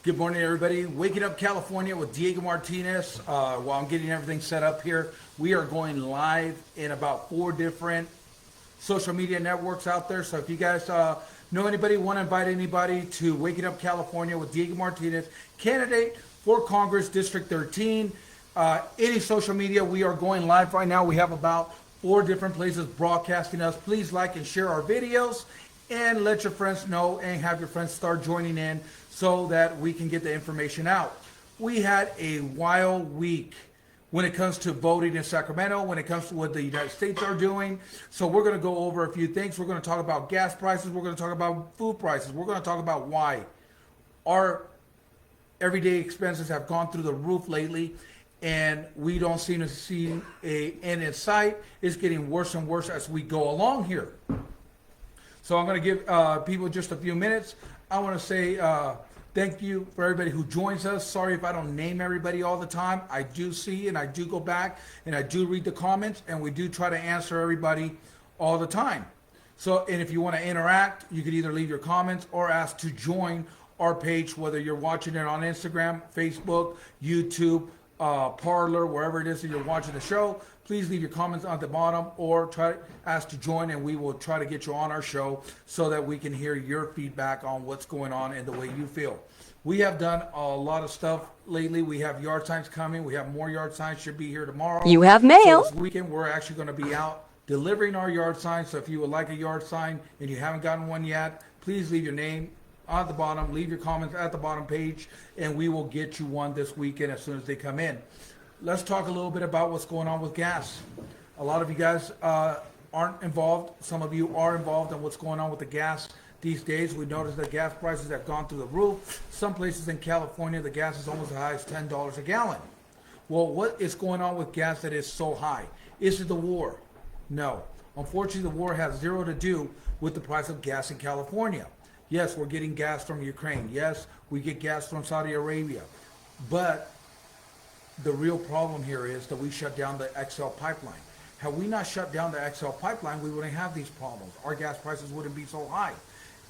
Good morning, everybody. Waking Up California with Diego Martinez. While I'm getting everything set up here, we are going live in about 4 different social media networks out there. So if you guys know anybody, want to invite anybody to Waking Up California with Diego Martinez, candidate for Congress, District 13, any social media, we are going live right now. We have about 4 different places broadcasting us. Please like and share our videos and let your friends know and have your friends start joining in so that we can get the information out. We had a wild week when it comes to voting in Sacramento, when it comes to what the United States are doing. So we're going to go over a few things. We're going to talk about gas prices. We're going to talk about food prices. We're going to talk about why our everyday expenses have gone through the roof lately, and we don't seem to see an end in sight. It's getting worse and worse as we go along here. So I'm going to give people just a few minutes. I want to say thank you for everybody who joins us. Sorry if I don't name everybody all the time. I do see and I do go back and I do read the comments, and we do try to answer everybody all the time. So, and if you want to interact, you could either leave your comments or ask to join our page, whether you're watching it on Instagram, Facebook, YouTube, Parlor, wherever it is that you're watching the show. Please leave your comments on the bottom or ask to join, and we will try to get you on our show so that we can hear your feedback on what's going on and the way you feel. We have done a lot of stuff lately. We have yard signs coming. We have more yard signs, should be here tomorrow. You have mail. So this weekend we're actually going to be out delivering our yard signs. So if you would like a yard sign and you haven't gotten one yet, please leave your name at the bottom, leave your comments at the bottom page, and we will get you one this weekend as soon as they come in. Let's talk a little bit about what's going on with gas. A lot of you guys aren't involved. Some of you are involved in what's going on with the gas these days. We noticed that gas prices have gone through the roof. Some places in California, the gas is almost as high as $10 a gallon. Well, what is going on with gas that is so high? Is it the war? No. Unfortunately, the war has zero to do with the price of gas in California. Yes, we're getting gas from Ukraine. Yes, we get gas from Saudi Arabia. But the real problem here is that we shut down the XL pipeline. Had we not shut down the XL pipeline, we wouldn't have these problems. Our gas prices wouldn't be so high.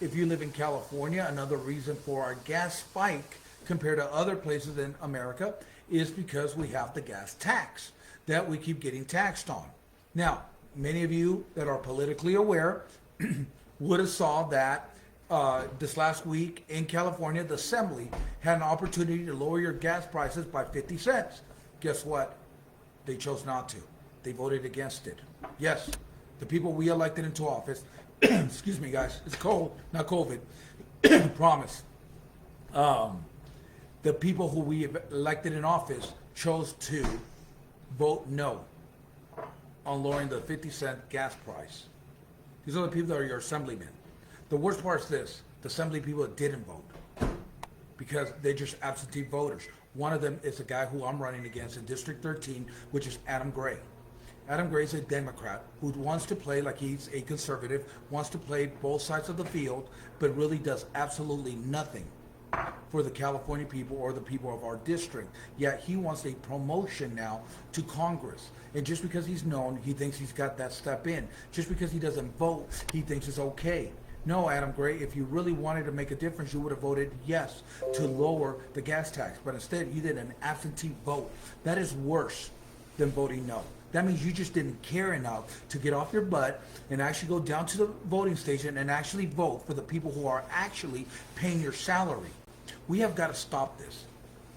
If you live in California, another reason for our gas spike compared to other places in America is because we have the gas tax that we keep getting taxed on. Now, many of you that are politically aware would have saw that this last week in California, the Assembly had an opportunity to lower your gas prices by 50 cents. Guess what? They chose not to. They voted against it. Yes, the people we elected into office, excuse me guys, it's cold, not COVID, promise. The people who we elected in office chose to vote no on lowering the 50-cent gas price. These are the people that are your assemblymen. The worst part is this: the assembly people that didn't vote because they're just absentee voters. One of them is a guy who I'm running against in District 13, which is Adam Gray. Adam Gray is a Democrat who wants to play like he's a conservative, wants to play both sides of the field, but really does absolutely nothing for the California people or the people of our district. Yet he wants a promotion now to Congress. And just because he's known, he thinks he's got that step in. Just because he doesn't vote, he thinks it's okay. No, Adam Gray, if you really wanted to make a difference, you would have voted yes to lower the gas tax. But instead, you did an absentee vote. That is worse than voting no. That means you just didn't care enough to get off your butt and actually go down to the voting station and actually vote for the people who are actually paying your salary. We have got to stop this.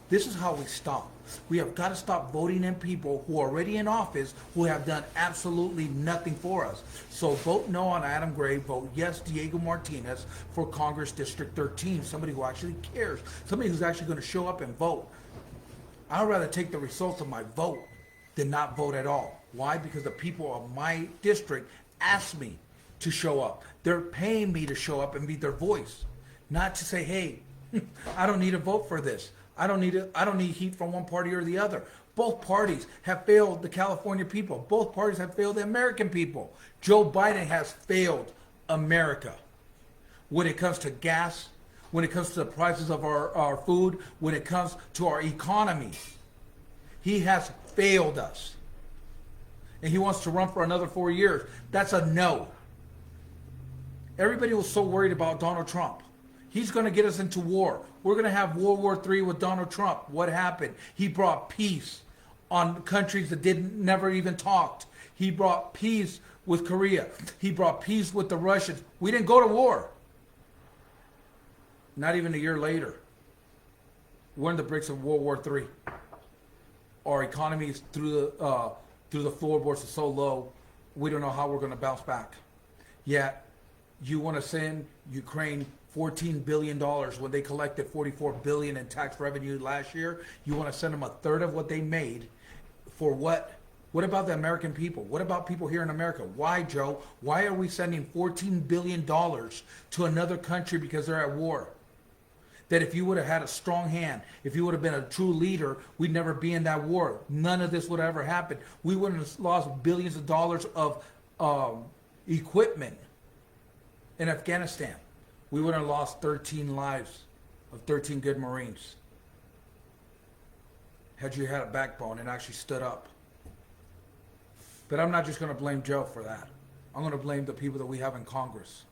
This is how we stop. We have got to stop voting in people who are already in office who have done absolutely nothing for us. So vote no on Adam Gray, vote yes Diego Martinez for Congress District 13, somebody who actually cares, somebody who's actually going to show up and vote. I'd rather take the results of my vote than not vote at all. Why? Because the people of my district asked me to show up. They're paying me to show up and be their voice, not to say, hey, I don't need a vote for this. I don't need heat from one party or the other. Both parties have failed the California people. Both parties have failed the American people. Joe Biden has failed America when it comes to gas, when it comes to the prices of our food, when it comes to our economy. He has failed us. And he wants to run for another 4 years. That's a no. Everybody was so worried about Donald Trump. He's going to get us into war. We're going to have World War III with Donald Trump. What happened? He brought peace on countries that never even talked. He brought peace with Korea. He brought peace with the Russians. We didn't go to war. Not even a year later. We're in the bricks of World War III. Our economy is through the floorboards is so low, we don't know how we're going to bounce back. Yet, you want to send Ukraine $14 billion when they collected $44 billion in tax revenue last year. You want to send them a third of what they made for what? What about the American people? What about people here in America? Why, Joe? Why are we sending $14 billion to another country because they're at war? That if you would have had a strong hand, if you would have been a true leader, we'd never be in that war. None of this would have ever happened. We wouldn't have lost billions of dollars of equipment in Afghanistan. We would have lost 13 lives of 13 good Marines. Had you had a backbone and actually stood up. But I'm not just going to blame Joe for that. I'm going to blame the people that we have in Congress.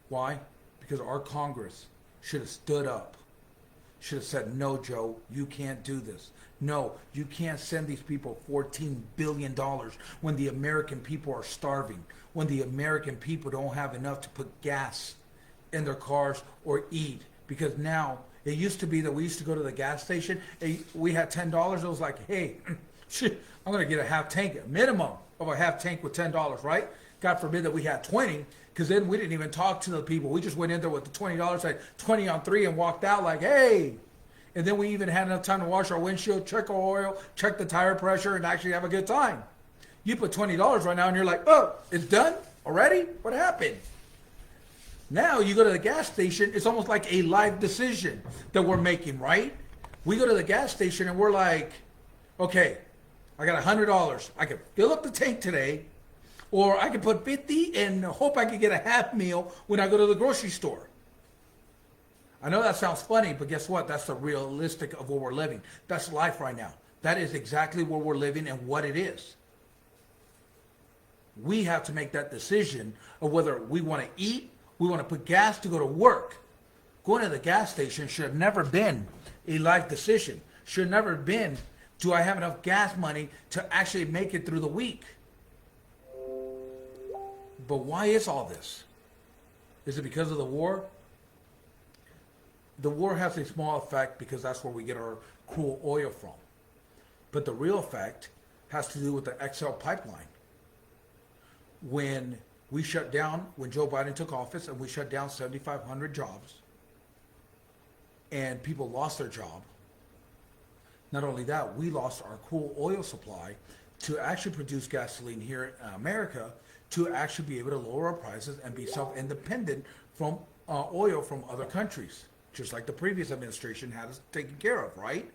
Why? Because our Congress should have stood up. Should have said, no, Joe, you can't do this. No, you can't send these people $14 billion when the American people are starving, when the American people don't have enough to put gas in their cars or eat. Because now, it used to be that we used to go to the gas station, and we had $10. It was like, hey, I'm going to get a half tank, a minimum of a half tank with $10, right? God forbid that we had 20, because then we didn't even talk to the people. We just went in there with the $20, like 20 on 3, and walked out like, hey. And then we even had enough time to wash our windshield, check our oil, check the tire pressure, and actually have a good time. You put $20 right now, and you're like, oh, it's done already? What happened? Now you go to the gas station, it's almost like a life decision that we're making, right? We go to the gas station, and we're like, okay, I got $100. I can fill up the tank today, or I can put 50 and hope I can get a half meal when I go to the grocery store. I know that sounds funny, but guess what? That's the realistic of where we're living. That's life right now. That is exactly where we're living and what it is. We have to make that decision of whether we want to eat, we want to put gas to go to work. Going to the gas station should have never been a life decision. Should have never been, do I have enough gas money to actually make it through the week? But why is all this? Is it because of the war? The war has a small effect because that's where we get our crude oil from. But the real effect has to do with the XL pipeline. When we shut down, when Joe Biden took office and we shut down 7,500 jobs and people lost their job, not only that, we lost our crude oil supply to actually produce gasoline here in America to actually be able to lower our prices and be self-independent from oil from other countries, just like the previous administration had us taken care of, right?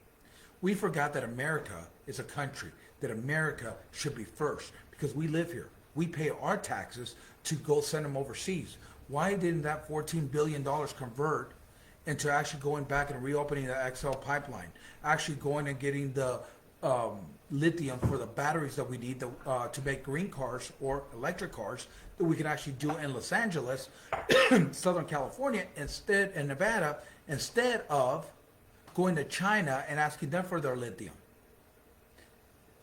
We forgot that America is a country, that America should be first because we live here. We pay our taxes to go send them overseas. Why didn't that $14 billion convert into actually going back and reopening the XL pipeline, actually going and getting the lithium for the batteries that we need to make green cars or electric cars that we can actually do in Los Angeles, Southern California, instead, in Nevada, instead of going to China and asking them for their lithium?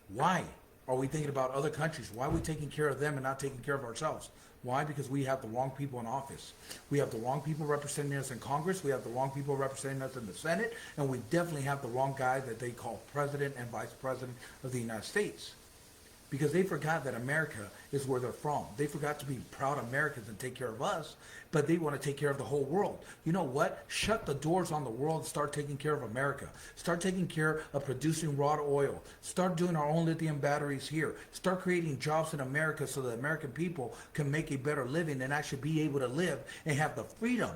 Why are we thinking about other countries? Why are we taking care of them and not taking care of ourselves? Why? Because we have the wrong people in office. We have the wrong people representing us in Congress. We have the wrong people representing us in the Senate. And we definitely have the wrong guy that they call President and Vice President of the United States. Because they forgot that America is where they're from. They forgot to be proud Americans and take care of us, but they want to take care of the whole world. You know what? Shut the doors on the world and start taking care of America. Start taking care of producing raw oil. Start doing our own lithium batteries here. Start creating jobs in America so that American people can make a better living and actually be able to live and have the freedom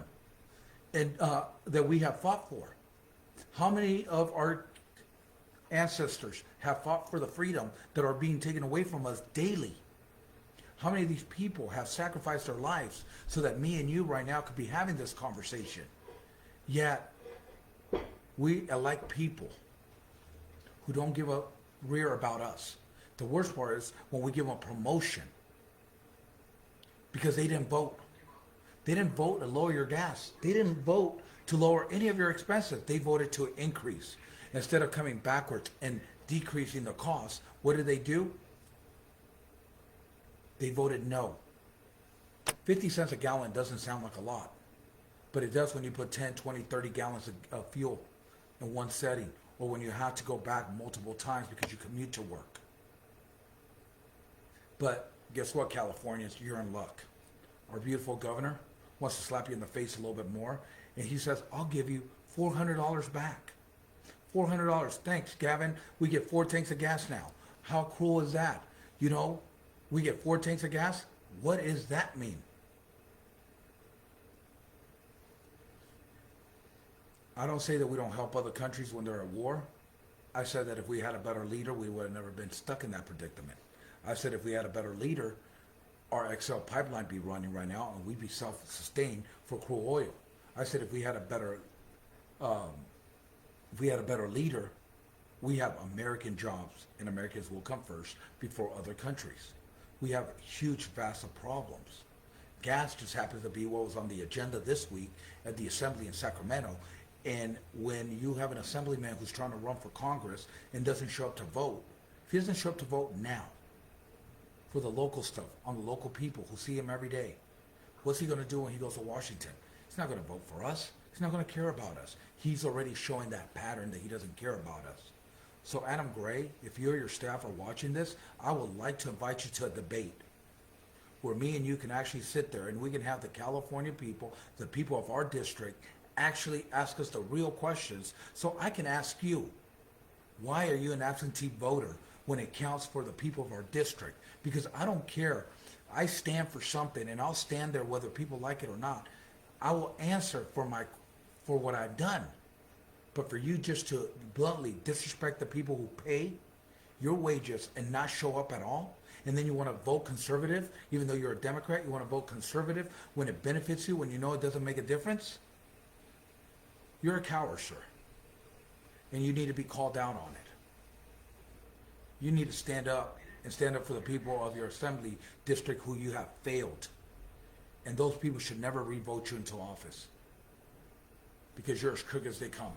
and that we have fought for. How many of our ancestors have fought for the freedom that are being taken away from us daily? How many of these people have sacrificed their lives so that me and you right now could be having this conversation? Yet, we elect people who don't give a rear about us. The worst part is when we give them a promotion because they didn't vote. They didn't vote to lower your gas. They didn't vote to lower any of your expenses. They voted to increase. Instead of coming backwards and decreasing the cost, what did they do? They voted no. 50 cents a gallon doesn't sound like a lot, but it does when you put 10, 20, 30 gallons of fuel in one setting, or when you have to go back multiple times because you commute to work. But guess what, Californians? You're in luck. Our beautiful governor wants to slap you in the face a little bit more, and he says, I'll give you $400 back. $400. Thanks, Gavin. We get 4 tanks of gas now. How cool is that? You know, we get 4 tanks of gas. What does that mean? I don't say that we don't help other countries when they're at war. I said that if we had a better leader, we would have never been stuck in that predicament. I said if we had a better leader, our XL pipeline be running right now and we'd be self-sustained for crude oil. I said if we had a better leader, we have American jobs and Americans will come first before other countries. We have huge, vast of problems. Gas just happens to be what was on the agenda this week at the assembly in Sacramento. And when you have an assemblyman who's trying to run for Congress and doesn't show up to vote, if he doesn't show up to vote now for the local stuff, on the local people who see him every day, what's he going to do when he goes to Washington? He's not going to vote for us. He's not going to care about us. He's already showing that pattern that he doesn't care about us. So Adam Gray, if you or your staff are watching this, I would like to invite you to a debate where me and you can actually sit there and we can have the California people, the people of our district, actually ask us the real questions so I can ask you, why are you an absentee voter when it counts for the people of our district? Because I don't care. I stand for something and I'll stand there whether people like it or not. I will answer for what I've done. But for you just to bluntly disrespect the people who pay your wages and not show up at all, and then you want to vote conservative, even though you're a Democrat, you want to vote conservative when it benefits you, when you know it doesn't make a difference, you're a coward, sir. And you need to be called out on it. You need to stand up and stand up for the people of your assembly district who you have failed. And those people should never re-vote you into office because you're as crooked as they come.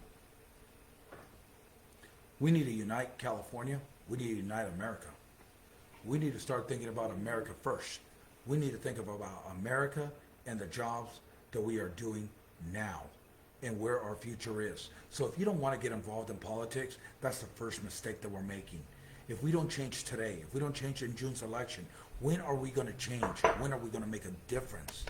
We need to unite California. We need to unite America. We need to start thinking about America first. We need to think about America and the jobs that we are doing now and where our future is. So if you don't want to get involved in politics, that's the first mistake that we're making. If we don't change today, if we don't change in June's election, when are we going to change? When are we going to make a difference?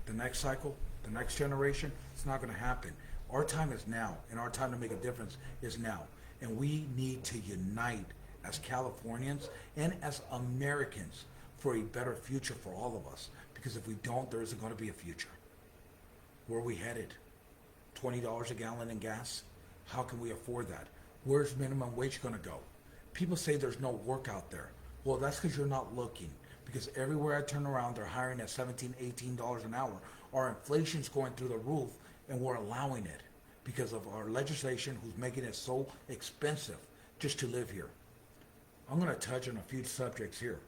The next cycle, the next generation, it's not going to happen. Our time is now, and our time to make a difference is now. And we need to unite as Californians and as Americans for a better future for all of us. Because if we don't, there isn't going to be a future. Where are we headed? $20 a gallon in gas? How can we afford that? Where's minimum wage going to go? People say there's no work out there. Well, that's because you're not looking. Because everywhere I turn around, they're hiring at $17, $18 an hour. Our inflation's going through the roof, and we're allowing it because of our legislation who's making it so expensive just to live here. I'm going to touch on a few subjects here.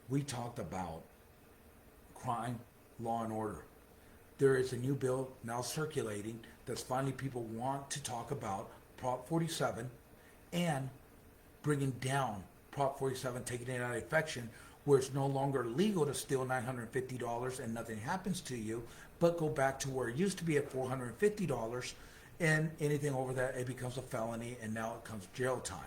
We talked about crime, law and order. There is a new bill now circulating that's finally people want to talk about Prop 47 and bringing down Prop 47, taking it out of effect, where it's no longer legal to steal $950 and nothing happens to you, but go back to where it used to be at $450, and anything over that, it becomes a felony, and now it comes jail time.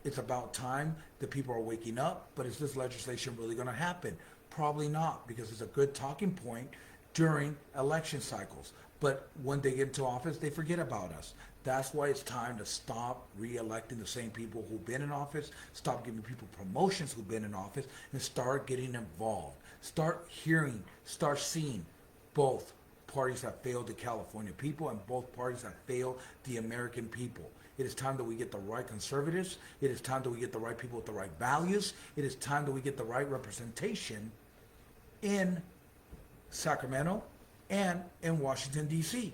It's about time that people are waking up, but is this legislation really going to happen? Probably not, because it's a good talking point during election cycles. But when they get into office, they forget about us. That's why it's time to stop re-electing the same people who've been in office, stop giving people promotions who've been in office, and start getting involved. Start hearing, start seeing both parties have failed the California people and both parties have failed the American people. It is time that we get the right conservatives. It is time that we get the right people with the right values. It is time that we get the right representation in Sacramento and in Washington, D.C.,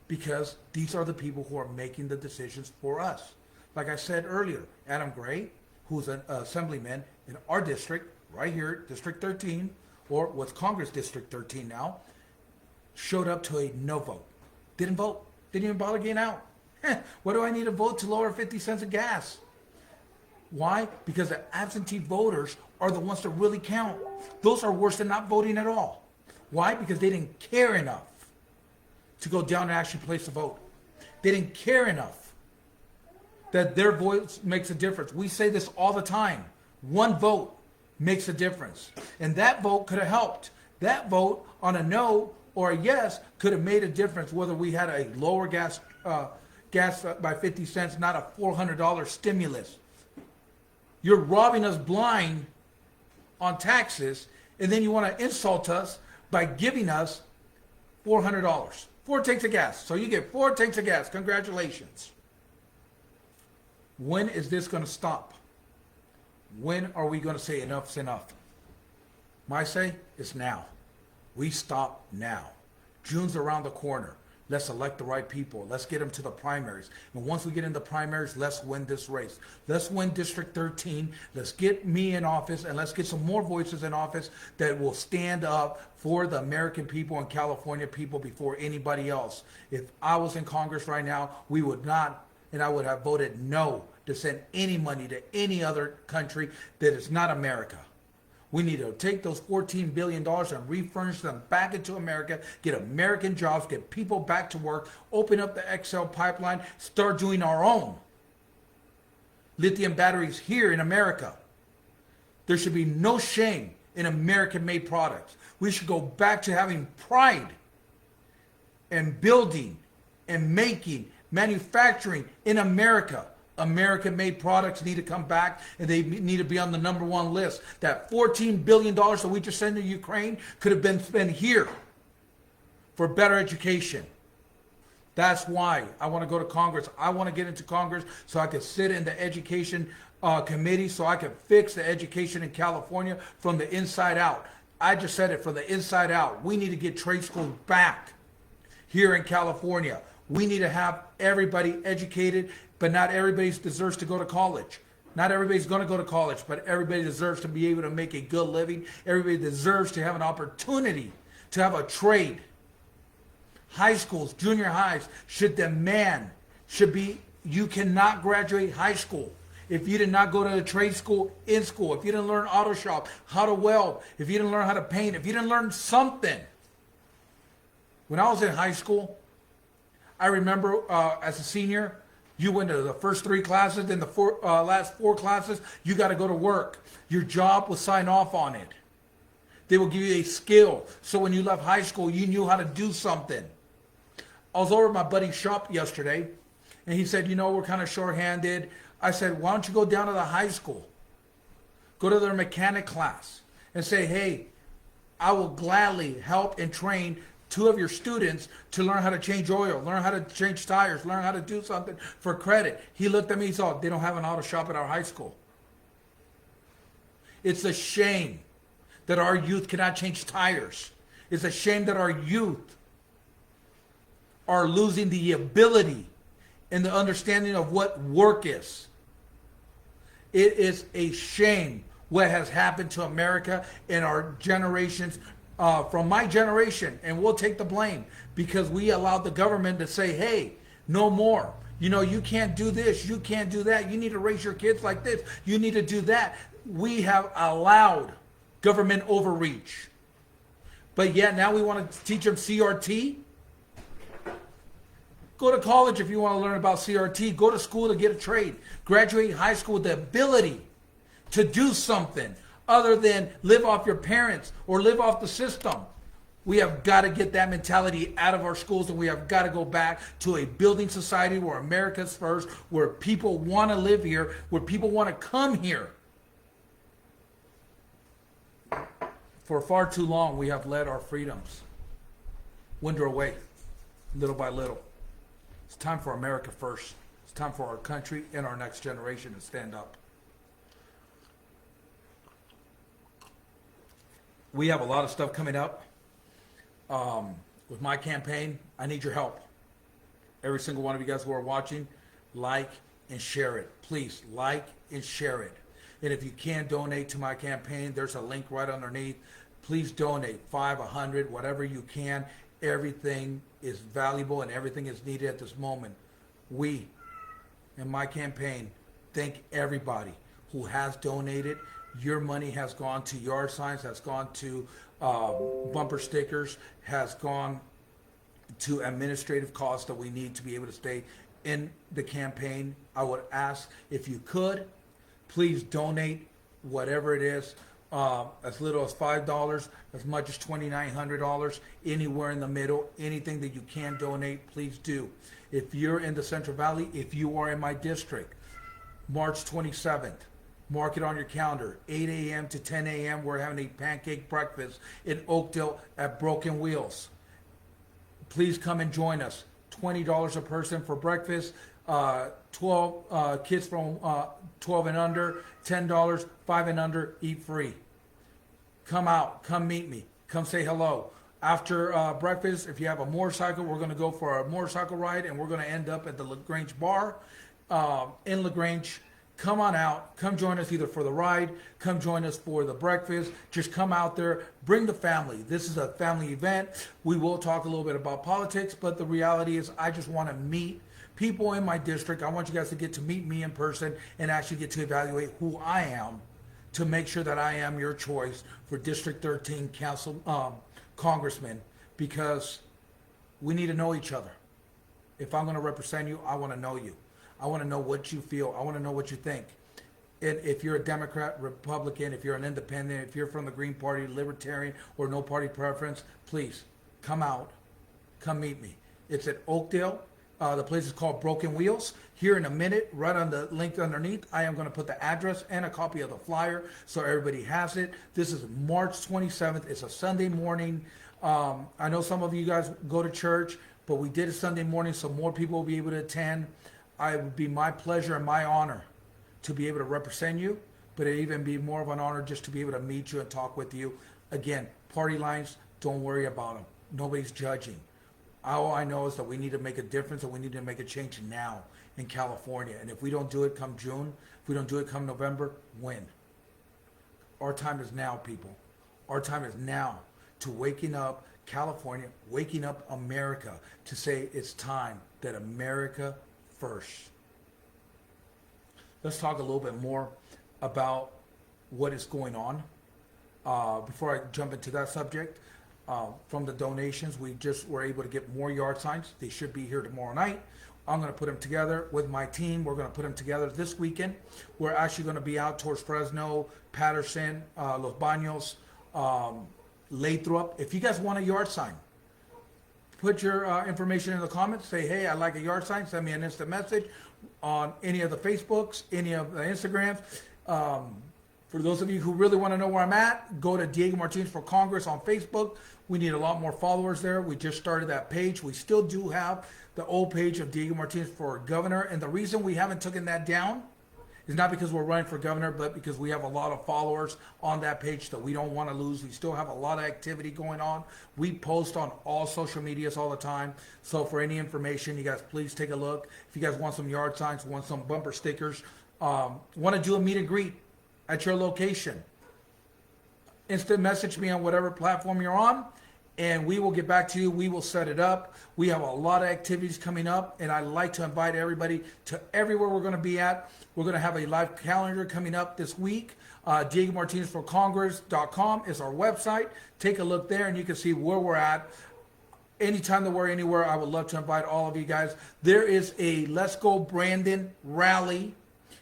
because these are the people who are making the decisions for us. Like I said earlier, Adam Gray, who's an assemblyman in our district, right here, District 13, or what's Congress District 13 now, showed up to a no vote. Didn't vote. Didn't even bother getting out. What do I need to vote to lower 50 cents of gas? Why? Because the absentee voters are the ones that really count. Those are worse than not voting at all. Why? Because they didn't care enough to go down and actually place a vote. They didn't care enough that their voice makes a difference. We say this all the time. One vote makes a difference. And that vote could have helped. That vote on a no or a yes could have made a difference whether we had a lower gas by 50 cents, not a $400 stimulus. You're robbing us blind on taxes, and then you want to insult us by giving us $400. 4 tanks of gas. So you get 4 tanks of gas. Congratulations. When is this going to stop? When are we going to say enough's enough? My say is now. We stop now. June's around the corner. Let's elect the right people. Let's get them to the primaries. And once we get in the primaries, let's win this race. Let's win District 13. Let's get me in office, and let's get some more voices in office that will stand up for the American people and California people before anybody else. If I was in Congress right now, we would not, and I would have voted no to send any money to any other country that is not America. We need to take those $14 billion and refurnish them back into America, get American jobs, get people back to work, open up the XL pipeline, start doing our own lithium batteries here in America. There should be no shame in American-made products. We should go back to having pride and building and making, manufacturing in America. American-made products need to come back, and they need to be on the #1 list. That $14 billion that we just sent to Ukraine could have been spent here for better education. That's why I want to go to Congress. I want to get into Congress so I can sit in the education committee, so I can fix the education in California from the inside out. I just said it, from the inside out. We need to get trade schools back here in California. We need to have everybody educated, but not everybody deserves to go to college. Not everybody's going to go to college, but everybody deserves to be able to make a good living. Everybody deserves to have an opportunity to have a trade. High schools, junior highs should demand, you cannot graduate high school if you did not go to a trade school in school, if you didn't learn auto shop, how to weld, if you didn't learn how to paint, if you didn't learn something. When I was in high school, I remember as a senior, you went to the first 3 classes, then the last 4 classes, you got to go to work. Your job was sign off on it. They will give you a skill. So when you left high school, you knew how to do something. I was over at my buddy's shop yesterday, and he said, we're kind of short-handed. I said, why don't you go down to the high school? Go to their mechanic class and say, hey, I will gladly help and train 2 of your students to learn how to change oil, learn how to change tires, learn how to do something for credit. He looked at me, he saw, they don't have an auto shop at our high school. It's a shame that our youth cannot change tires. It's a shame that our youth are losing the ability and the understanding of what work is. It is a shame what has happened to America and our generations, from my generation, and we'll take the blame because we allowed the government to say, hey, no more. You can't do this, you can't do that. You need to raise your kids like this. You need to do that. We have allowed government overreach. But yet now we want to teach them CRT. Go to college if you want to learn about CRT. Go to school to get a trade. Graduate high school with the ability to do something other than live off your parents or live off the system. We have got to get that mentality out of our schools, and we have got to go back to a building society where America's first, where people want to live here, where people want to come here. For far too long, we have let our freedoms wither away, little by little. It's time for America first. It's time for our country and our next generation to stand up. We have a lot of stuff coming up with my campaign. I need your help. Every single one of you guys who are watching, like and share it. Please like and share it. And if you can donate to my campaign, there's a link right underneath. please donate 5, 100, whatever you can. Everything is valuable and everything is needed at this moment. We, in my campaign, thank everybody who has donated. Your money has gone to yard signs, has gone to bumper stickers, has gone to administrative costs that we need to be able to stay in the campaign. I would ask if you could, please donate whatever it is, as little as $5, as much as $2,900, anywhere in the middle, anything that you can donate, please do. If you're in the Central Valley, if you are in my district, March 27th, mark it on your calendar, 8 a.m. to 10 a.m. We're having a pancake breakfast in Oakdale at Broken Wheels. Please come and join us. $20 a person for breakfast. 12 kids from 12 and under, $10. 5 and under, eat free. Come out. Come meet me. Come say hello. After breakfast, if you have a motorcycle, we're going to go for a motorcycle ride, and we're going to end up at the LaGrange Bar in LaGrange. Come on out. Come join us either for the ride. Come join us for the breakfast. Just come out there. Bring the family. This is a family event. We will talk a little bit about politics, but the reality is I just want to meet people in my district. I want you guys to get to meet me in person and actually get to evaluate who I am to make sure that I am your choice for District 13 Council Congressman, because we need to know each other. If I'm going to represent you, I want to know you. I want to know what you feel. I want to know what you think. And if you're a Democrat, Republican, if you're an independent, if you're from the Green Party, Libertarian, or no party preference, please come out. Come meet me. It's at Oakdale. The place is called Broken Wheels. Here in a minute, right on the link underneath, I am going to put the address and a copy of the flyer so everybody has it. This is March 27th. It's a Sunday morning. I know some of you guys go to church, but we did a Sunday morning so more people will be able to attend. It would be my pleasure and my honor to be able to represent you, but it'd even be more of an honor just to be able to meet you and talk with you. Again, party lines, don't worry about them. Nobody's judging. All I know is that we need to make a difference and we need to make a change now in California. And if we don't do it come June, if we don't do it come November, when? Our time is now, people. Our time is now to waking up California, waking up America, to say it's time that America first. Let's talk a little bit more about what is going on. Before I jump into that subject, from the donations, we just were able to get more yard signs. They should be here tomorrow night. I'm going to put them together with my team. We're going to put them together this weekend. We're actually going to be out towards Fresno, Patterson, Los Baños, Lathrop. If you guys want a yard sign, put your information in the comments. Say, hey, I like a yard sign. Send me an instant message on any of the Facebooks, any of the Instagrams. For those of you who really want to know where I'm at, go to Diego Martinez for Congress on Facebook. We need a lot more followers there. We just started that page. We still do have the old page of Diego Martinez for governor. And the reason we haven't taken that down is not because we're running for governor, but because we have a lot of followers on that page that we don't want to lose. We still have a lot of activity going on. We post on all social medias all the time. So for any information, you guys please take a look. If you guys want some yard signs, want some bumper stickers, want to do a meet and greet at your location, instant message me on whatever platform you're on, and we will get back to you. We will set it up. We have a lot of activities coming up, and I'd like to invite everybody to everywhere we're going to be at. We're going to have a live calendar coming up this week. DiegoMartinezForCongress.com is our website. Take a look there, and you can see where we're at. Anytime that we're anywhere, I would love to invite all of you guys. There is a Let's Go Brandon rally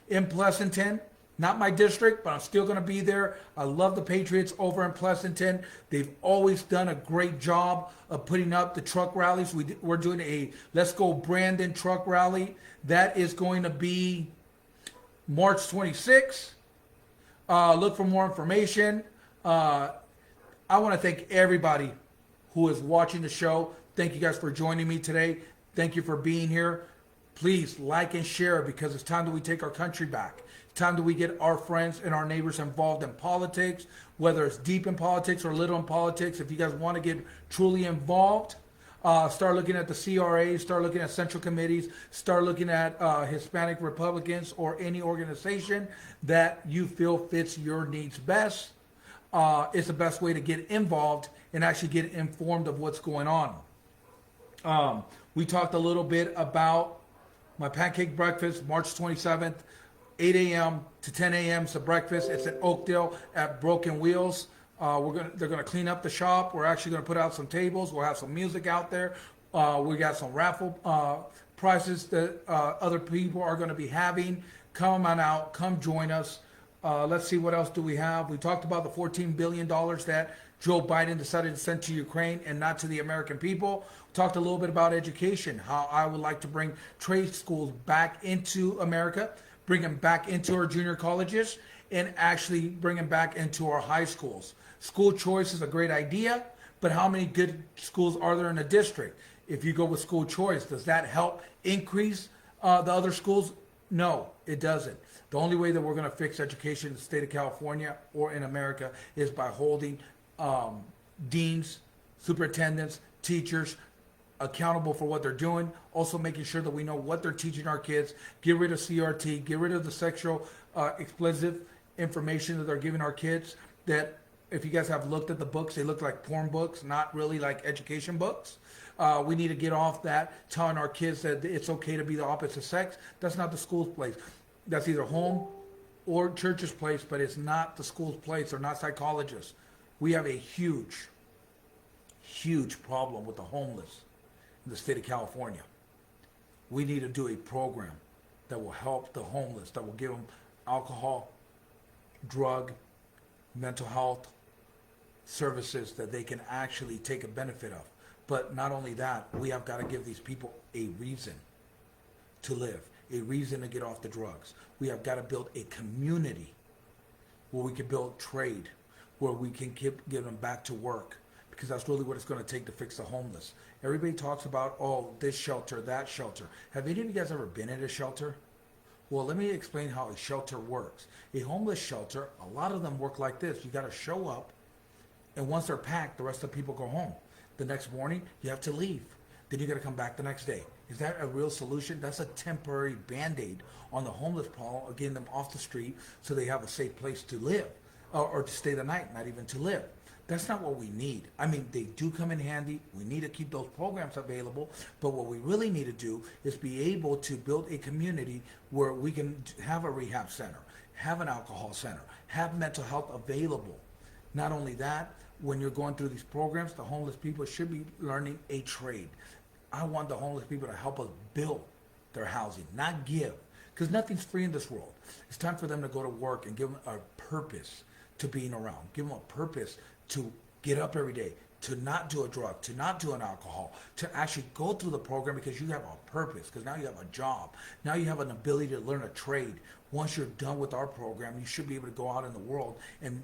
in Pleasanton. Not my district, but I'm still going to be there. I love the Patriots over in Pleasanton. They've always done a great job of putting up the truck rallies. We're doing a Let's Go Brandon truck rally. That is going to be March 26th. Look for more information. I want to thank everybody who is watching the show. Thank you guys for joining me today. Thank you for being here. Please like and share, because it's time that we take our country back. It's time that we get our friends and our neighbors involved in politics, whether it's deep in politics or little in politics. If you guys want to get truly involved, start looking at the CRA, start looking at central committees, start looking at Hispanic Republicans or any organization that you feel fits your needs best. it's the best way to get involved and actually get informed of what's going on. We talked a little bit about my pancake breakfast, March 27th, 8 a.m. to 10 a.m. It's a breakfast. It's in Oakdale at Broken Wheels. They're gonna clean up the shop. We're actually gonna put out some tables. We'll have some music out there. We got some raffle prizes that other people are gonna be having. Come on out. Come join us. Let's see, what else do we have? We talked about the $14 billion that Joe Biden decided to send to Ukraine and not to the American people. We talked a little bit about education, how I would like to bring trade schools back into America, bring them back into our junior colleges, and actually bring them back into our high schools. School choice is a great idea, but how many good schools are there in a district? If you go with school choice, does that help increase the other schools? No, it doesn't. The only way that we're going to fix education in the state of California or in America is by holding deans, superintendents, teachers accountable for what they're doing. Also making sure that we know what they're teaching our kids. Get rid of CRT. Get rid of the sexual explicit information that they're giving our kids. That, if you guys have looked at the books, they look like porn books, not really like education books. We need to get off that, telling our kids that it's okay to be the opposite sex. That's not the school's place. That's either home or church's place, but it's not the school's place. They're not psychologists. We have a huge, huge problem with the homeless in the state of California. We need to do a program that will help the homeless, that will give them alcohol, drug, mental health services that they can actually take a benefit of. But not only that, we have got to give these people a reason to live, a reason to get off the drugs. We have got to build a community where we can build trade, where we can get them back to work, because that's really what it's going to take to fix the homeless. Everybody talks about, oh, this shelter, that shelter. Have any of you guys ever been in a shelter? Well, let me explain how a shelter works. A homeless shelter, a lot of them work like this. You got to show up, and once they're packed, the rest of the people go home. The next morning, you have to leave. Then you got to come back the next day. Is that a real solution? That's a temporary Band-Aid on the homeless problem of getting them off the street so they have a safe place to live or to stay the night, not even to live. That's not what we need. I mean, they do come in handy. We need to keep those programs available. But what we really need to do is be able to build a community where we can have a rehab center, have an alcohol center, have mental health available. Not only that, when you're going through these programs, the homeless people should be learning a trade. I want the homeless people to help us build their housing, not give, because nothing's free in this world. It's time for them to go to work and give them a purpose to being around. Give them a purpose to get up every day, to not do a drug, to not do an alcohol, to actually go through the program because you have a purpose, because now you have a job. Now you have an ability to learn a trade. Once you're done with our program, you should be able to go out in the world and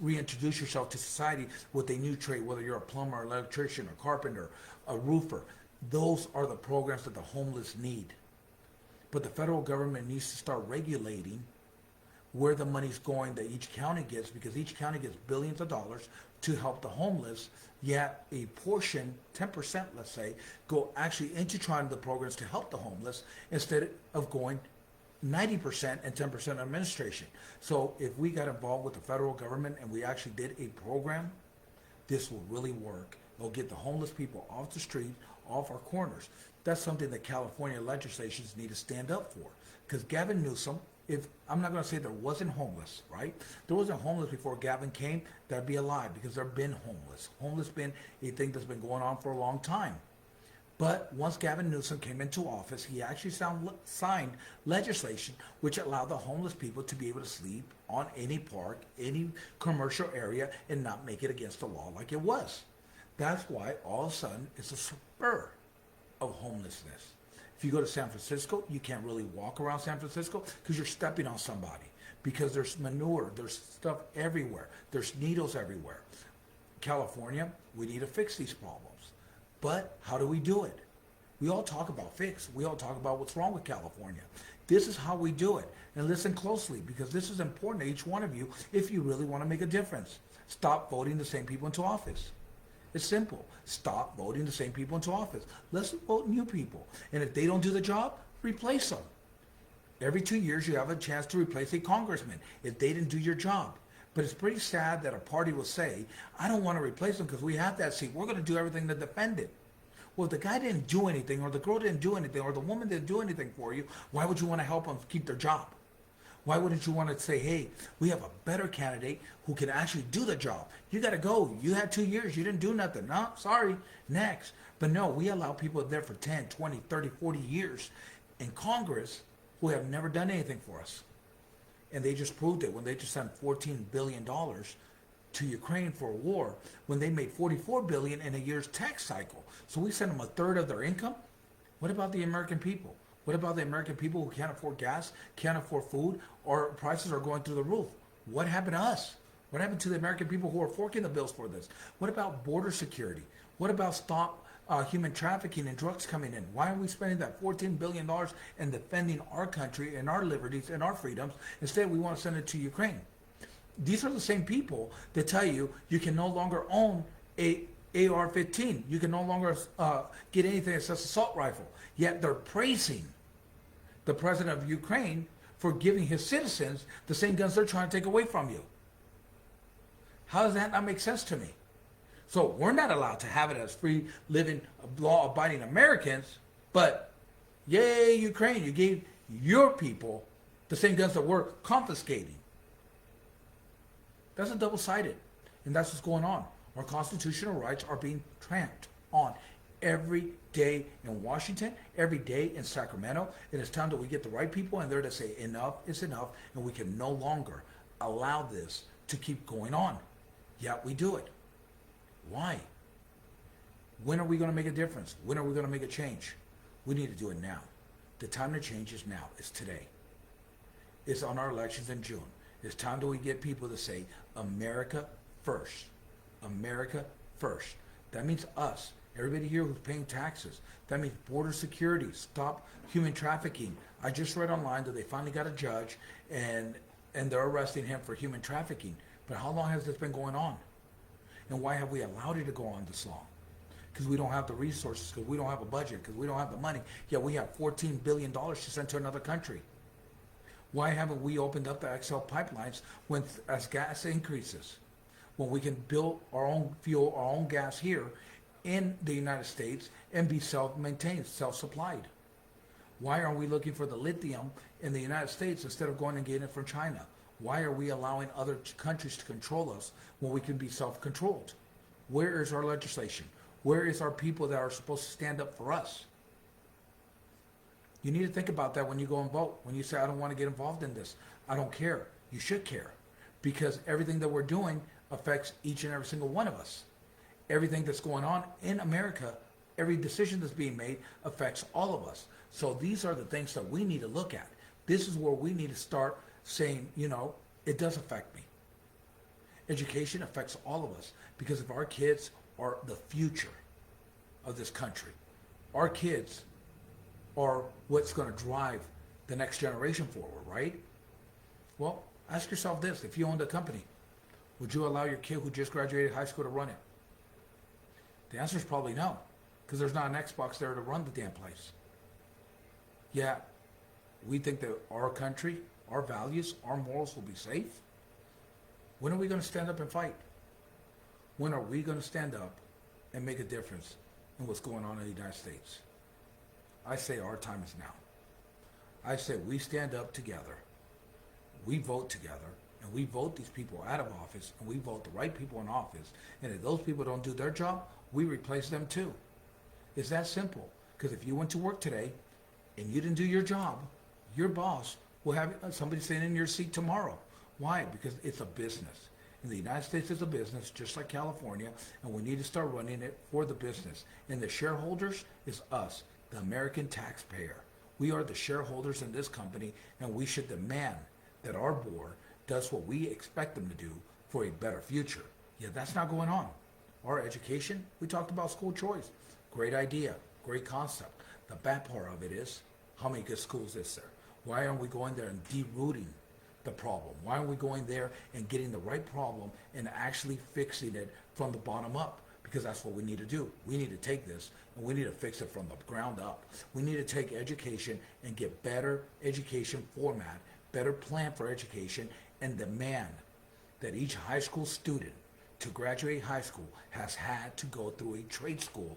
reintroduce yourself to society with a new trade, whether you're a plumber, electrician, a carpenter, a roofer. Those are the programs that the homeless need. But the federal government needs to start regulating where the money's going that each county gets, because each county gets billions of dollars to help the homeless, yet a portion, 10% let's say, go actually into trying the programs to help the homeless instead of going 90% and 10% administration. So if we got involved with the federal government and we actually did a program, this will really work. It'll get the homeless people off the street, off our corners. That's something that California legislations need to stand up for. Because Gavin Newsom, if I'm not going to say there wasn't homeless, right? There wasn't homeless before Gavin came, that'd be a lie, because there have been homeless. Homeless been a thing that's been going on for a long time. But once Gavin Newsom came into office, he actually signed legislation which allowed the homeless people to be able to sleep on any park, any commercial area, and not make it against the law like it was. That's why all of a sudden it's a spur of homelessness. If you go to San Francisco, you can't really walk around San Francisco because you're stepping on somebody, because there's manure, there's stuff everywhere, there's needles everywhere. California, we need to fix these problems. But how do we do it? We all talk about fix. We all talk about what's wrong with California. This is how we do it. And listen closely, because this is important to each one of you if you really want to make a difference. Stop voting the same people into office. It's simple. Stop voting the same people into office. Let's vote new people. And if they don't do the job, replace them. Every 2 years, you have a chance to replace a congressman if they didn't do your job. But it's pretty sad that a party will say, I don't want to replace them because we have that seat. We're going to do everything to defend it. Well, if the guy didn't do anything, or the girl didn't do anything, or the woman didn't do anything for you, why would you want to help them keep their job? Why wouldn't you want to say, hey, we have a better candidate who can actually do the job? You got to go. You had 2 years. You didn't do nothing. No, sorry. Next. But no, we allow people there for 10, 20, 30, 40 years in Congress who have never done anything for us. And they just proved it when they just sent $14 billion to Ukraine for a war, when they made $44 billion in a year's tax cycle. So we sent them a third of their income. What about the American people? What about the American people who can't afford gas, can't afford food, or prices are going through the roof? What happened to us? What happened to the American people who are forking the bills for this? What about border security? What about stop human trafficking and drugs coming in? Why are we spending that $14 billion and defending our country and our liberties and our freedoms? Instead, we want to send it to Ukraine. These are the same people that tell you you can no longer own a AR-15. You can no longer get anything that says assault rifle. Yet they're praising the president of Ukraine for giving his citizens the same guns they're trying to take away from you. How does that not make sense to me? So we're not allowed to have it as free, living, law-abiding Americans, but yay, Ukraine, you gave your people the same guns that we're confiscating. That's a double-sided, and that's what's going on. Our constitutional rights are being tramped on every day in Washington, every day in Sacramento. It is time that we get the right people in there to say enough is enough, and we can no longer allow this to keep going on. Yet we do it. Why? When are we going to make a difference? When are we going to make a change? We need to do it now. The time to change is now. It's today. It's on our elections in June. It's time that we get people to say, America first. America first. That means us. Everybody here who's paying taxes. That means border security. Stop human trafficking. I just read online that they finally got a judge and they're arresting him for human trafficking. But how long has this been going on? And why have we allowed it to go on this long? Because we don't have the resources, because we don't have a budget, because we don't have the money. Yet we have $14 billion to send to another country. Why haven't we opened up the XL pipelines as gas increases? When we can build our own fuel, our own gas here in the United States and be self-maintained, self-supplied. Why are we looking for the lithium in the United States instead of going and getting it from China? Why are we allowing other countries to control us when we can be self-controlled? Where is our legislation? Where is our people that are supposed to stand up for us? You need to think about that when you go and vote. When you say, I don't want to get involved in this. I don't care. You should care. Because everything that we're doing affects each and every single one of us. Everything that's going on in America, every decision that's being made affects all of us. So these are the things that we need to look at. This is where we need to start saying, it does affect me. Education affects all of us because if our kids are the future of this country, our kids are what's going to drive the next generation forward, right? Well, ask yourself this. If you owned a company, would you allow your kid who just graduated high school to run it? The answer is probably no, because there's not an Xbox there to run the damn place. Yeah, we think that our country, our values, our morals will be safe. When are we going to stand up and fight? When are we going to stand up and make a difference in what's going on in the United States? I say our time is now. I say we stand up together, we vote together, and we vote these people out of office, and we vote the right people in office. And if those people don't do their job, we replace them too. It's that simple. Because if you went to work today and you didn't do your job, your boss will have somebody sitting in your seat tomorrow. Why? Because it's a business. In the United States, it's a business, just like California, and we need to start running it for the business. And the shareholders is us, the American taxpayer. We are the shareholders in this company, and we should demand that our board does what we expect them to do for a better future. Yeah, that's not going on. Our education, we talked about school choice. Great idea, great concept. The bad part of it is, how many good schools is there? Why aren't we going there and derooting the problem? Why aren't we going there and getting the right problem and actually fixing it from the bottom up? Because that's what we need to do. We need to take this and we need to fix it from the ground up. We need to take education and get better education format, better plan for education, and demand that each high school student to graduate high school has had to go through a trade school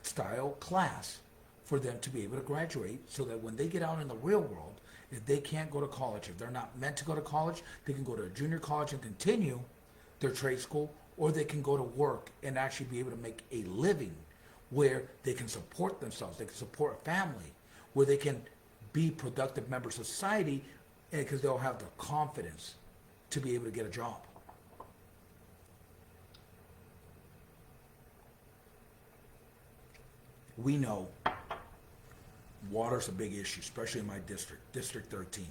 style class for them to be able to graduate, so that when they get out in the real world, if they can't go to college, if they're not meant to go to college, they can go to a junior college and continue their trade school, or they can go to work and actually be able to make a living where they can support themselves, they can support a family, where they can be productive members of society, because they'll have the confidence to be able to get a job. We know water's a big issue, especially in my district, District 13.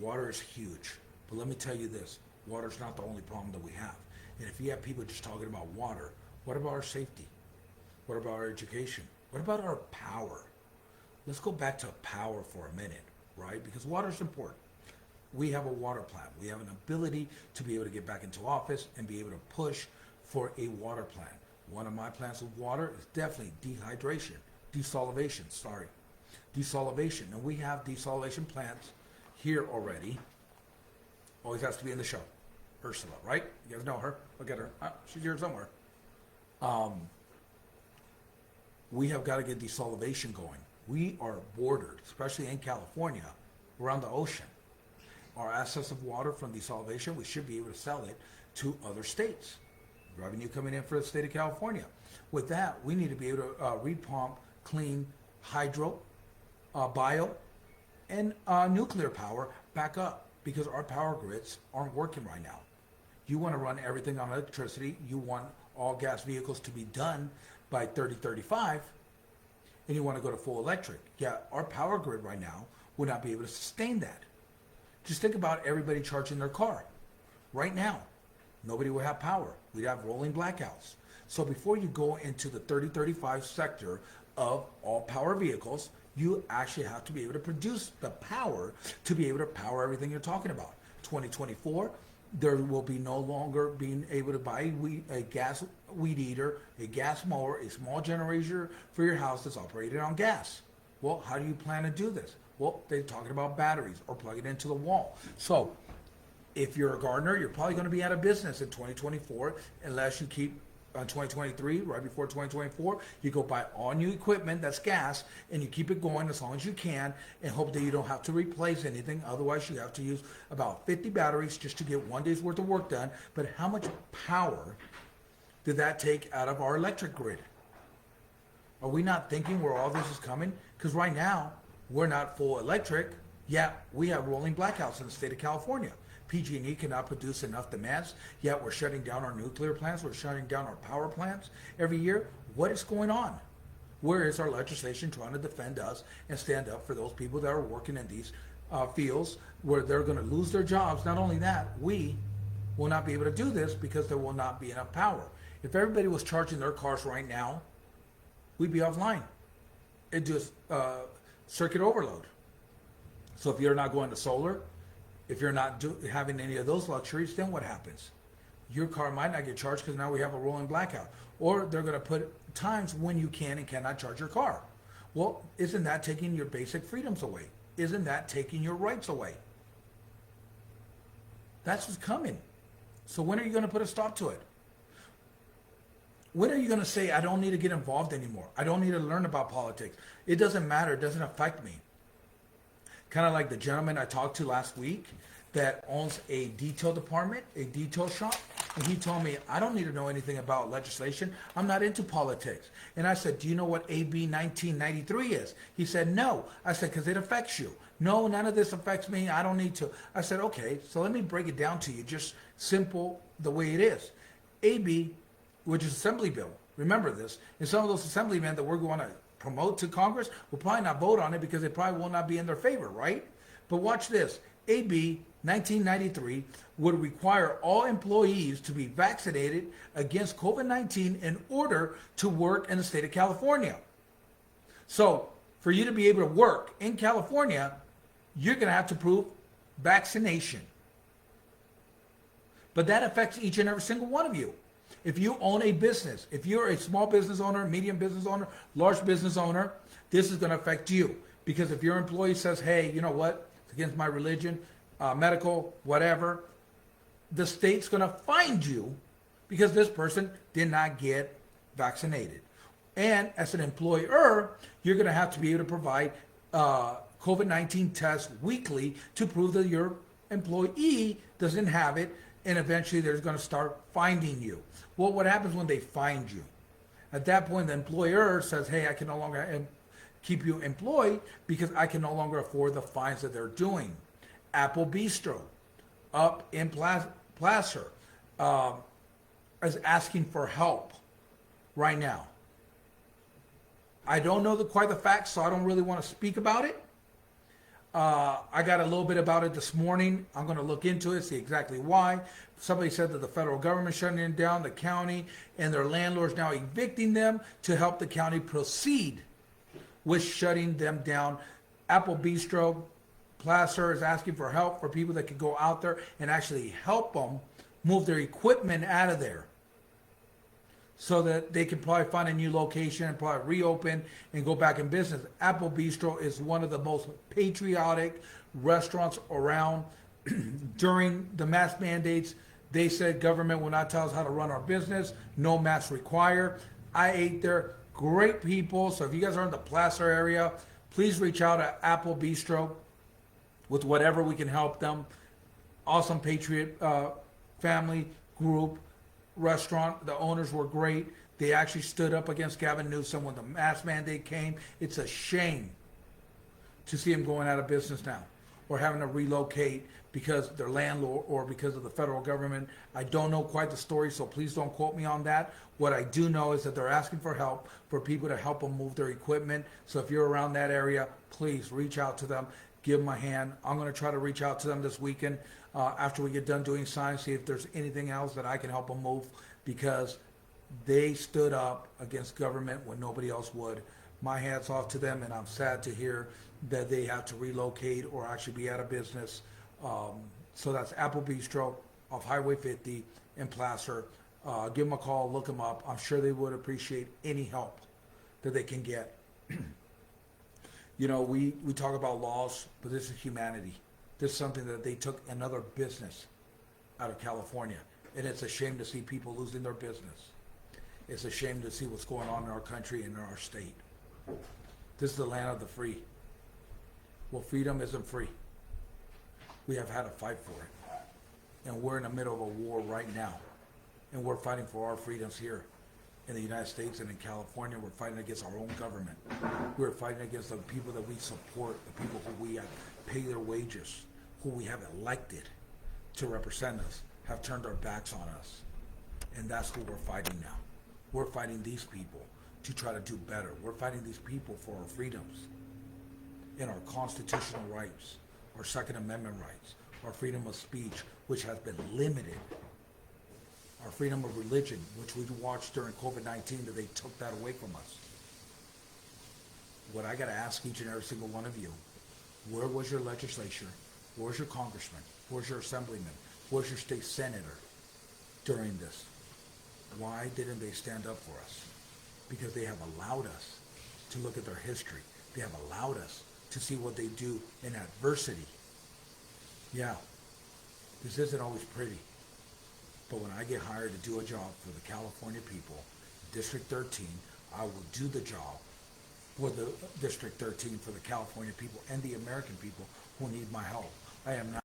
Water is huge. But let me tell you this, water's not the only problem that we have. And if you have people just talking about water, what about our safety? What about our education? What about our power? Let's go back to power for a minute, right? Because water is important. We have a water plant. We have an ability to be able to get back into office and be able to push for a water plant. One of my plants of water is definitely desalination. And we have desalination plants here already. Always has to be in the show. Ursula, right? You guys know her. Look at her. She's here somewhere. We have got to get desalination going. We are bordered, especially in California, around the ocean. Our access of water from desalination, we should be able to sell it to other states. Revenue coming in for the state of California. With that, we need to be able to repump clean hydro, bio, and nuclear power back up, because our power grids aren't working right now. You want to run everything on electricity. You want all gas vehicles to be done by 3035, and you want to go to full electric. Yeah, our power grid right now would not be able to sustain that. Just think about everybody charging their car. Right now, nobody would have power. We'd have rolling blackouts. So before you go into the 3035 sector of all power vehicles, you actually have to be able to produce the power to be able to power everything you're talking about. 2024, there will be no longer being able to buy a gas weed eater, a gas mower, a small generator for your house that's operated on gas. Well, how do you plan to do this? Well, they're talking about batteries or plug it into the wall. So if you're a gardener, you're probably going to be out of business in 2024 unless you keep 2023, right before 2024, you go buy all new equipment that's gas, and you keep it going as long as you can, and hope that you don't have to replace anything. Otherwise, you have to use about 50 batteries just to get one day's worth of work done. But how much power did that take out of our electric grid? Are we not thinking where all this is coming? Because right now, we're not full electric, yet we have rolling blackouts in the state of California. PG&E cannot produce enough demands, yet we're shutting down our nuclear plants, we're shutting down our power plants every year. What is going on? Where is our legislation trying to defend us and stand up for those people that are working in these fields where they're going to lose their jobs? Not only that, we will not be able to do this because there will not be enough power. If everybody was charging their cars right now, we'd be offline. It just circuit overload. So if you're not going to solar, if you're not having any of those luxuries, then what happens? Your car might not get charged because now we have a rolling blackout. Or they're going to put times when you can and cannot charge your car. Well, isn't that taking your basic freedoms away? Isn't that taking your rights away? That's what's coming. So when are you going to put a stop to it? When are you going to say, I don't need to get involved anymore? I don't need to learn about politics. It doesn't matter. It doesn't affect me. Kind of like the gentleman I talked to last week that owns a detail department, a detail shop. And he told me, I don't need to know anything about legislation. I'm not into politics. And I said, do you know what AB 1993 is? He said, no. I said, because it affects you. No, none of this affects me. I don't need to. I said, okay, so let me break it down to you, just simple the way it is. AB, which is Assembly Bill. Remember this. And some of those assemblymen that we're going to promote to Congress will probably not vote on it because it probably will not be in their favor, right? But watch this. AB 1993 would require all employees to be vaccinated against COVID-19 in order to work in the state of California. So for you to be able to work in California, you're going to have to prove vaccination. But that affects each and every single one of you. If you own a business, if you're a small business owner, medium business owner, large business owner, this is going to affect you. Because if your employee says, hey, you know what, it's against my religion, medical, whatever, the state's going to find you because this person did not get vaccinated. And as an employer, you're going to have to be able to provide COVID-19 tests weekly to prove that your employee doesn't have it, and eventually they're going to start finding you. Well, what happens when they find you? At that point, the employer says, hey, I can no longer keep you employed because I can no longer afford the fines that they're doing. Apple Bistro up in Placer is asking for help right now. I don't know quite the facts, so I don't really want to speak about it. I got a little bit about it this morning. I'm going to look into it, see exactly why. Somebody said that the federal government shutting it down, the county, and their landlords now evicting them to help the county proceed with shutting them down. Apple Bistro Placer is asking for help for people that could go out there and actually help them move their equipment out of there so that they can probably find a new location and probably reopen and go back in business. Apple Bistro is one of the most patriotic restaurants around. During the mask mandates, they said government will not tell us how to run our business. No masks required. I ate there. Great people. So if you guys are in the Placer area, please reach out to Apple Bistro with whatever we can help them. Awesome patriot family group restaurant. The owners were great. They actually stood up against Gavin Newsom when the mask mandate came. It's a shame to see him going out of business now or having to relocate because their landlord or because of the federal government. I don't know quite the story, so please don't quote me on that. What I do know is that they're asking for help for people to help them move their equipment. So if you're around that area, please reach out to them. Give them a hand. I'm going to try to reach out to them this weekend after we get done doing signs, see if there's anything else that I can help them move because they stood up against government when nobody else would. My hat's off to them, and I'm sad to hear that they have to relocate or actually be out of business. So that's Apple Bistro off Highway 50 in Placer. Give them a call, look them up. I'm sure they would appreciate any help that they can get. You know, we talk about laws, but this is humanity. This is something that they took another business out of California. And it's a shame to see people losing their business. It's a shame to see what's going on in our country and in our state. This is the land of the free. Well, freedom isn't free. We have had to fight for it. And we're in the middle of a war right now. And we're fighting for our freedoms here in the United States and in California. We're fighting against our own government. We're fighting against the people that we support, the people who we pay their wages, who we have elected to represent us, have turned their backs on us. And that's who we're fighting now. We're fighting these people to try to do better. We're fighting these people for our freedoms and our constitutional rights, our Second Amendment rights, our freedom of speech, which has been limited, our freedom of religion, which we watched during COVID-19, that they took that away from us. What I got to ask each and every single one of you, where was your legislature? Where's your congressman? Where's your assemblyman? Where's your state senator during this? Why didn't they stand up for us? Because they have allowed us to look at their history. They have allowed us to see what they do in adversity. Yeah, this isn't always pretty. But when I get hired to do a job for the California people, District 13, I will do the job for the District 13 for the California people and the American people who need my help. I am not